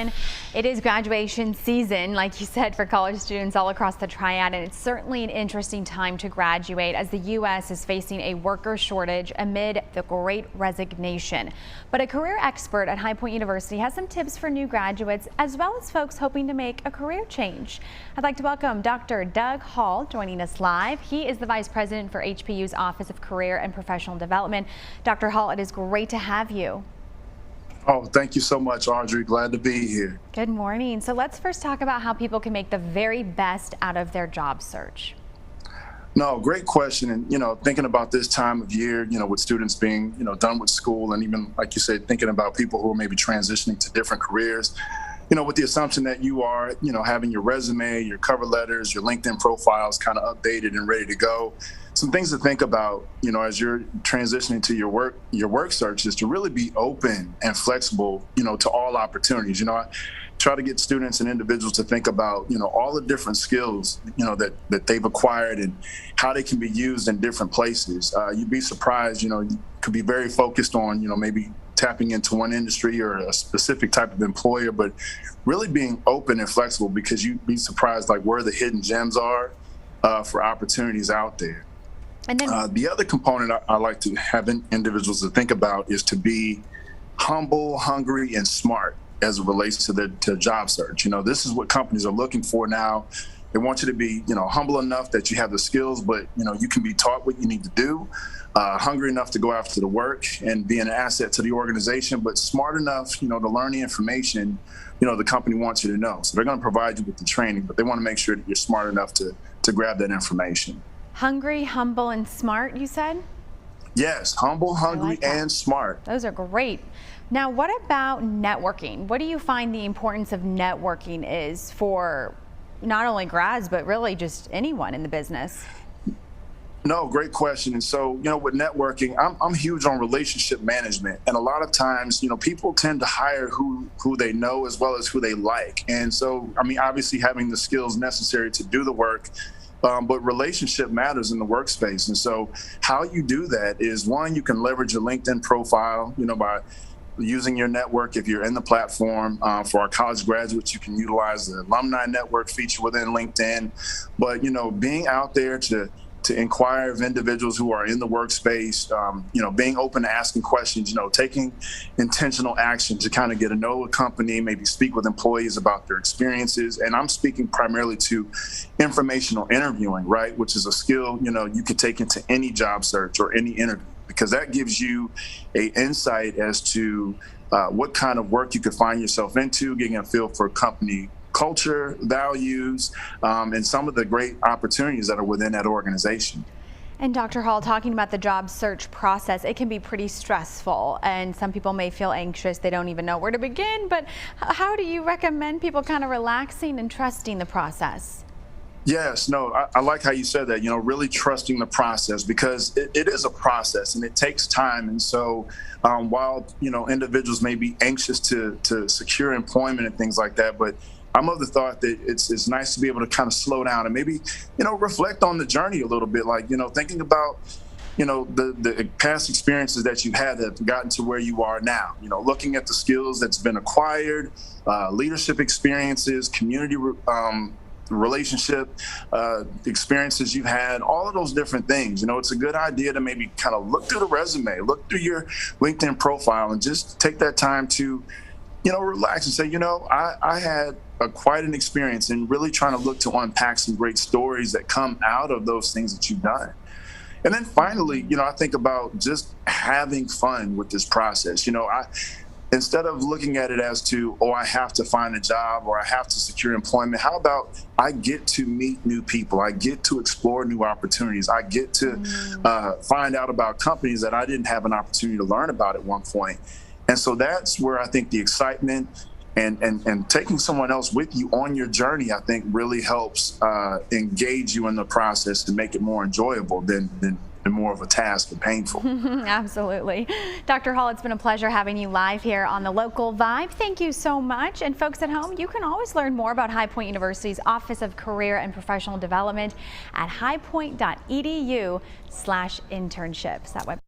everyone. It is graduation season, like you said, for college students all across the Triad, and it's certainly an interesting time to graduate as the U.S. is facing a worker shortage amid the Great Resignation. But a career expert at High Point University has some tips for new graduates as well as folks hoping to make a career change. I'd like to welcome Dr. Doug Hall joining us live. He is the Vice President for HPU's Office of Career and Professional Development. Dr. Hall, it is great to have you. Oh, thank you so much, Audrey. Glad to be here. Good morning. So let's first talk about how people can make the very best out of their job search. No, great question. And, thinking about this time of year, with students being, done with school, and even, like you said, thinking about people who are maybe transitioning to different careers, with the assumption that you are, having your resume, your cover letters, your LinkedIn profiles kind of updated and ready to go. Some things to think about, as you're transitioning to your work search is to really be open and flexible, to all opportunities. I try to get students and individuals to think about, all the different skills, that they've acquired and how they can be used in different places. You'd be surprised, you could be very focused on, maybe tapping into one industry or a specific type of employer, but really being open and flexible, because you'd be surprised like where the hidden gems are for opportunities out there. And then the other component I like to have individuals to think about is to be humble, hungry, and smart as it relates to their job search. This is what companies are looking for now. They want you to be, humble enough that you have the skills, but, you can be taught what you need to do, hungry enough to go after the work and be an asset to the organization, but smart enough, to learn the information, the company wants you to know. So they're going to provide you with the training, but they want to make sure that you're smart enough to grab that information. Hungry, humble, and smart, you said? Yes, humble, hungry, and smart. Those are great. Now, what about networking? What do you find the importance of networking is for not only grads, but really just anyone in the business? No, great question. And so, with networking, I'm huge on relationship management. And a lot of times, people tend to hire who they know as well as who they like. And so, obviously having the skills necessary to do the work, but relationship matters in the workspace. And so how you do that is, one, you can leverage a LinkedIn profile, by using your network. If you're in the platform, for our college graduates, you can utilize the alumni network feature within LinkedIn. But, being out there to inquire of individuals who are in the workspace, being open to asking questions, taking intentional action to kind of get to know a company, maybe speak with employees about their experiences. And I'm speaking primarily to informational interviewing, right? Which is a skill, you could take into any job search or any interview, because that gives you an insight as to what kind of work you could find yourself into, getting a feel for company culture, values, and some of the great opportunities that are within that organization. And Dr. Hall, talking about the job search process, it can be pretty stressful, and some people may feel anxious. They don't even know where to begin. But how do you recommend people kind of relaxing and trusting the process? Yes, no, I like how you said that, really trusting the process, because it is a process and it takes time. And so while, individuals may be anxious to secure employment and things like that, but I'm of the thought that it's nice to be able to kind of slow down and maybe, reflect on the journey a little bit, like, thinking about, the past experiences that you've had that have gotten to where you are now, looking at the skills that's been acquired, leadership experiences, community relationship experiences you've had, all of those different things. It's a good idea to maybe kind of look through the resume, look through your LinkedIn profile, and just take that time to, relax and say, I had quite an experience, and really trying to look to unpack some great stories that come out of those things that you've done. And then finally, I think about just having fun with this process. Instead of looking at it as to, I have to find a job or I have to secure employment, how about I get to meet new people, I get to explore new opportunities, I get to find out about companies that I didn't have an opportunity to learn about at one point. And so that's where I think the excitement and taking someone else with you on your journey, I think really helps engage you in the process and make it more enjoyable than more of a task and painful. Absolutely. Dr. Hall, it's been a pleasure having you live here on the Local Vibe. Thank you so much. And folks at home, you can always learn more about High Point University's Office of Career and Professional Development at highpoint.edu/internships. That website